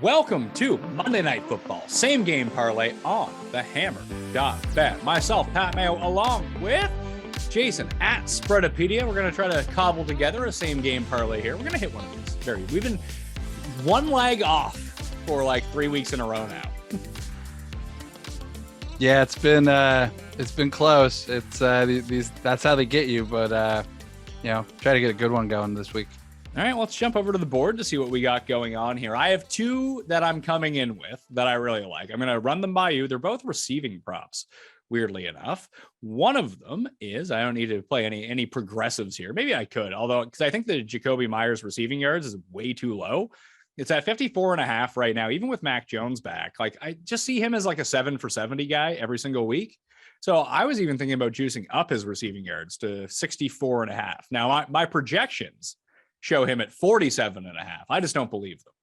Welcome to Monday Night Football, same game parlay on the hammer.bet. Myself, Pat Mayo, along with Jason at Spreadopedia. We're going to try to cobble together a same game parlay here. We're going to hit one of these. We've been one leg off for like 3 weeks in a row now. Yeah, it's been close. It's these that's how they get you, but try to get a good one going this week. All right, let's jump over to the board to see what we got going on here. I have two that I'm coming in with that I really like. I'm going to run them by you. They're both receiving props, weirdly enough. One of them is, I don't need to play any progressives here. Maybe I could, although, because I think the Jacoby Myers receiving yards is way too low. It's at 54.5 right now, even with Mac Jones back. Like, I just see him as like a 7 for 70 guy every single week. So I was even thinking about juicing up his receiving yards to 64.5. Now, my projections show him at 47.5. I just don't believe them.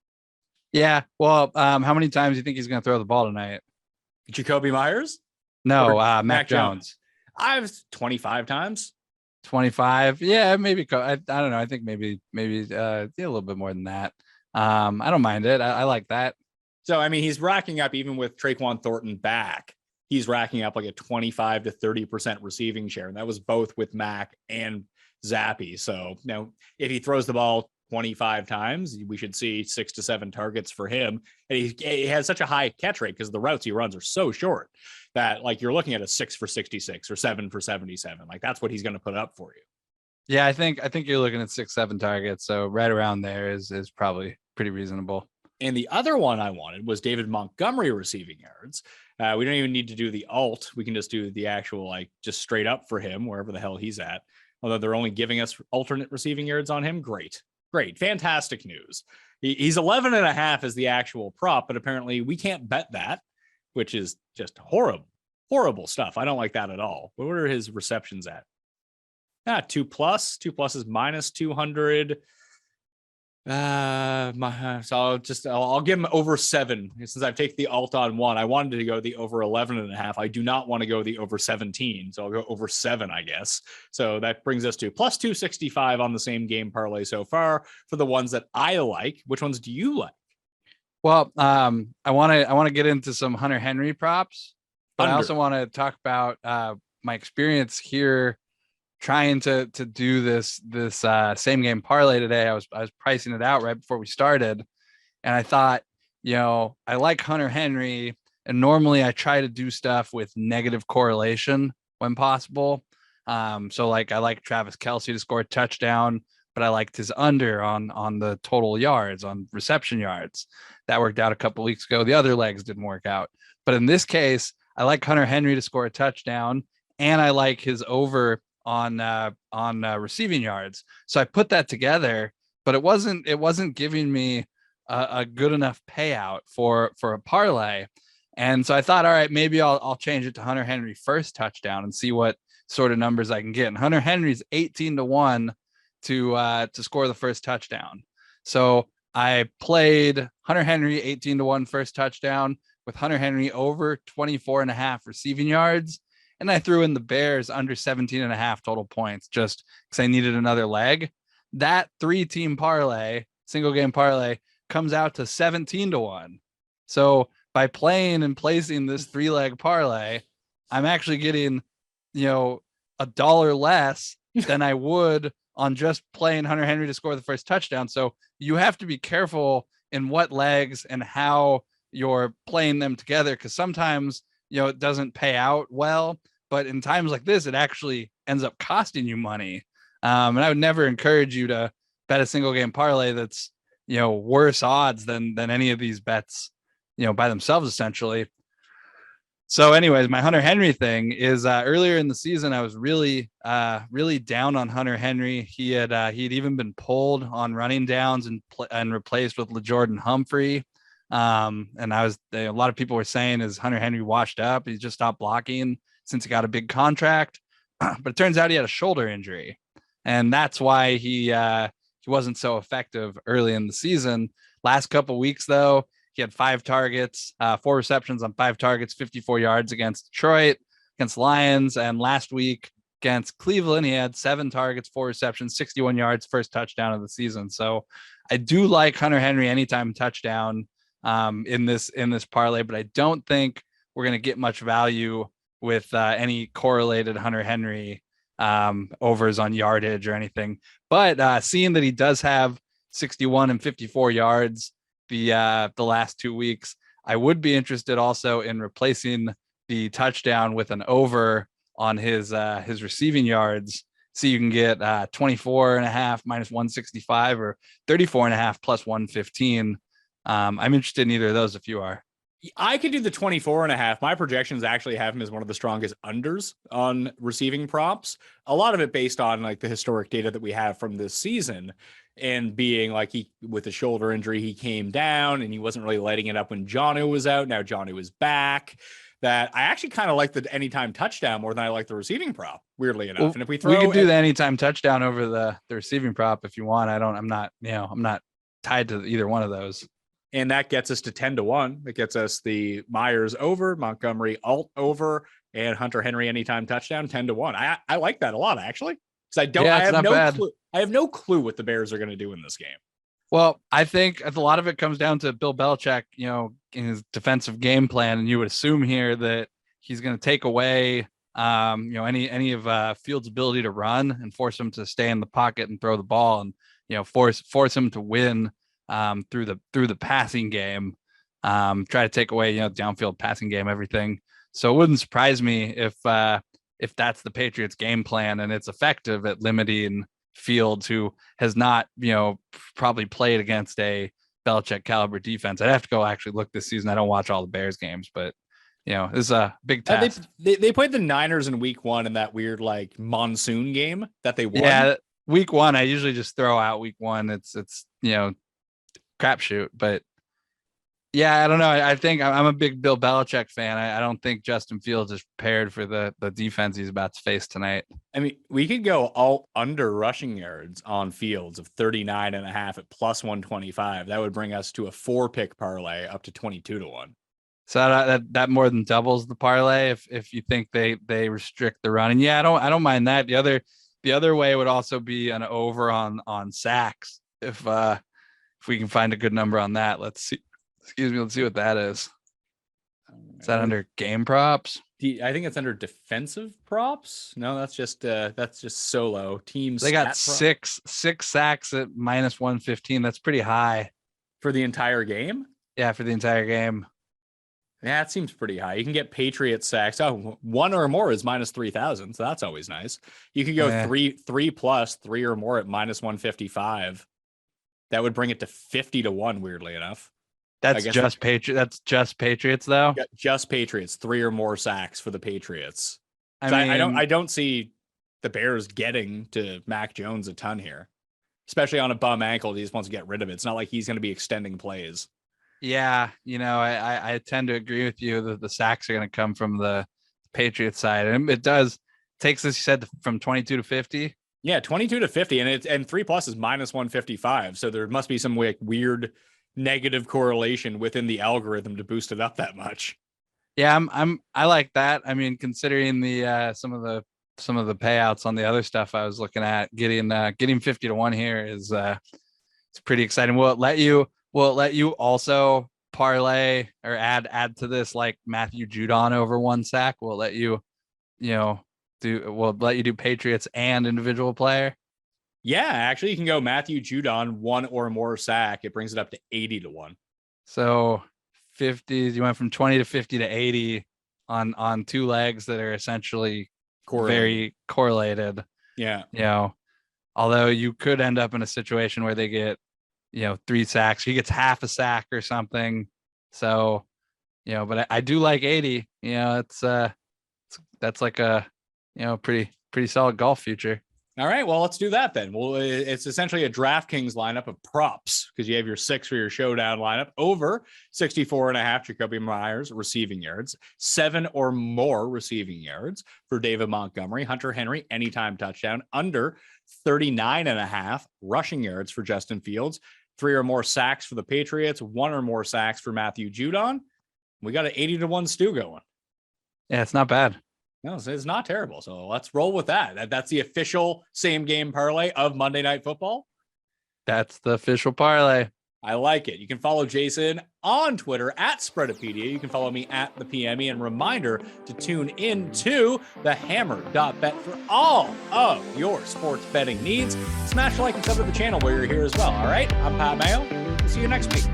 Yeah. Well, how many times do you think he's going to throw the ball tonight? Jacoby Myers? No, Mac Jones. I've 25 times. 25. Yeah, maybe. I don't know. I think maybe a little bit more than that. I don't mind it. I like that. So, I mean, he's racking up, even with Traquan Thornton back, he's racking up like a 25 to 30% receiving share. And that was both with Mac and Zappy. So now if he throws the ball 25 times, we should see 6 to 7 targets for him. And he has such a high catch rate because the routes he runs are so short that like you're looking at a 6 for 66 or 7 for 77. Like that's what he's going to put up for you. Yeah, I think you're looking at 6-7 targets. So right around there is probably pretty reasonable. And the other one I wanted was David Montgomery receiving yards. We don't even need to do the alt. We can just do the actual, like, just straight up for him, wherever the hell he's at. Although they're only giving us alternate receiving yards on him. Great. Fantastic news. He's 11.5 as the actual prop, but apparently we can't bet that, which is just horrible stuff. I don't like that at all. What are his receptions at? 2+. 2+ is minus 200. So I'll give him over 7 since I've taken the alt on 1. I wanted to go the over 11.5. I do not want to go the over 17. So I'll go over 7, I guess. So that brings us to plus 265 on the same game parlay so far for the ones that I like. Which ones do you like? Well, I want to get into some Hunter Henry props, but I also want to talk about my experience here trying to do this same game parlay today. I was pricing it out right before we started, and I thought, I like Hunter Henry, and normally I try to do stuff with negative correlation when possible. So like I like Travis Kelce to score a touchdown, but I liked his under on the total yards, on reception yards. That worked out a couple weeks ago. The other legs didn't work out, but in this case, I like Hunter Henry to score a touchdown, and I like his over on receiving yards. So I put that together, but it wasn't giving me a good enough payout for a parlay. And so I thought, all right, maybe I'll change it to Hunter Henry first touchdown and see what sort of numbers I can get. And Hunter Henry's 18-1 to score the first touchdown. So I played Hunter Henry 18-1 first touchdown with Hunter Henry over 24.5 receiving yards. And I threw in the Bears under 17.5 total points just because I needed another leg. That 3-team parlay, single game parlay, comes out to 17-1. So by playing and placing this 3-leg parlay, I'm actually getting, $1 less than I would on just playing Hunter Henry to score the first touchdown. So you have to be careful in what legs and how you're playing them together, because sometimes it doesn't pay out well, but in times like this, it actually ends up costing you money. And I would never encourage you to bet a single game parlay that's, worse odds than any of these bets, by themselves, essentially. So anyways, my Hunter Henry thing is earlier in the season, I was really down on Hunter Henry. He'd even been pulled on running downs and replaced with LaJordan Humphrey. And a lot of people were saying, is Hunter Henry washed up? He's just stopped blocking since he got a big contract. But it turns out he had a shoulder injury, and that's why he wasn't so effective early in the season. Last couple of weeks, though, he had 5 targets, 4 receptions on 5 targets, 54 yards against Detroit, against Lions. And last week against Cleveland, he had 7 targets, 4 receptions, 61 yards, first touchdown of the season. So I do like Hunter Henry anytime touchdown. in this parlay, but I don't think we're going to get much value with any correlated Hunter Henry overs on yardage or anything. But seeing that he does have 61 and 54 yards the last 2 weeks, I would be interested also in replacing the touchdown with an over on his receiving yards. So you can get 24 and a half minus 165 or 34 and a half plus 115. I'm interested in either of those if you are. I could do the 24 and a half. My projections actually have him as one of the strongest unders on receiving props. A lot of it based on like the historic data that we have from this season, and being like he, with a shoulder injury, he came down and he wasn't really lighting it up when Jonnu was out. Now Jonnu is back. That I actually kind of like the anytime touchdown more than I like the receiving prop, weirdly enough. Well, and if we could do the anytime touchdown over the receiving prop if you want. I'm not tied to either one of those. And that gets us to 10-1. That gets us the Myers over, Montgomery alt over, and Hunter Henry anytime touchdown 10-1. I like that a lot, actually. Because I have no clue what the Bears are going to do in this game. Well, I think a lot of it comes down to Bill Belichick, in his defensive game plan, and you would assume here that he's going to take away, any of Fields' ability to run and force him to stay in the pocket and throw the ball, and force him to win through the passing game, try to take away downfield passing game, everything. So it wouldn't surprise me if that's the Patriots game plan and it's effective at limiting Fields, who has not probably played against a Belichick caliber defense. I'd have to go actually look this season. I don't watch all the Bears games, but this is a big test. They played the Niners in week 1 in that weird like monsoon game that they won. Yeah, week 1 I usually just throw out week 1. It's crapshoot, but yeah, I don't know. I think I'm a big Bill Belichick fan. I don't think Justin Fields is prepared for the defense he's about to face tonight. I mean, we could go all under rushing yards on Fields of 39 and a half at plus 125. That would bring us to a 4-pick parlay up to 22-1. So that more than doubles the parlay if you think they restrict the run. And yeah, I don't mind that. The other way would also be an over on sacks if we can find a good number on that. Let's see what that is. Is that under game props? I think it's under defensive props. No, that's just solo teams. They got six sacks at minus 115. That's pretty high for the entire game. Yeah, for the entire game. Yeah, it seems pretty high. You can get Patriots sacks. Oh, 1 or more is minus 3,000. So that's always nice. You could go 3 plus 3 or more at minus 155. That would bring it to 50-1. Weirdly enough. That's just Patriots. That's just Patriots, though. Just Patriots. 3 or more sacks for the Patriots. I don't see the Bears getting to Mac Jones a ton here, especially on a bum ankle. He just wants to get rid of it. It's not like he's going to be extending plays. Yeah, I tend to agree with you that the sacks are going to come from the Patriots side, and it takes us, you said, from 22 to 50. Yeah, 22 to 50, and 3 plus is minus 155. So there must be some weird negative correlation within the algorithm to boost it up that much. Yeah, I like that. I mean, considering the some of the payouts on the other stuff I was looking at, getting 50-1 here is it's pretty exciting. Will it let you also parlay or add to this like Matthew Judon over 1 sack? Will it let you do Patriots and individual player? Yeah, actually, you can go Matthew Judon 1 or more sack. It brings it up to 80-1. So 50, you went from 20 to 50 to 80 on 2 legs that are essentially very correlated. Yeah. Although you could end up in a situation where they get 3 sacks. He gets half a sack or something. So, but I do like 80. That's like a pretty solid golf future. All right, well, let's do that then. Well, it's essentially a DraftKings lineup of props because you have your 6 for your showdown lineup. Over 64 and a half Jacoby Myers receiving yards, 7 or more receiving yards for David Montgomery, Hunter Henry anytime touchdown, under 39 and a half rushing yards for Justin Fields, 3 or more sacks for the Patriots, 1 or more sacks for Matthew Judon. We got an 80-1 stew going. Yeah, it's not bad. No, it's not terrible. So let's roll with that. That's the official same game parlay of Monday Night Football. That's the official parlay. I like it. You can follow Jason on Twitter at Spreadopedia. You can follow me at the PME. And reminder to tune in to the hammer.bet for all of your sports betting needs. Smash like and sub to the channel while you're here as well. All right. I'm Pat Mayo. We'll see you next week.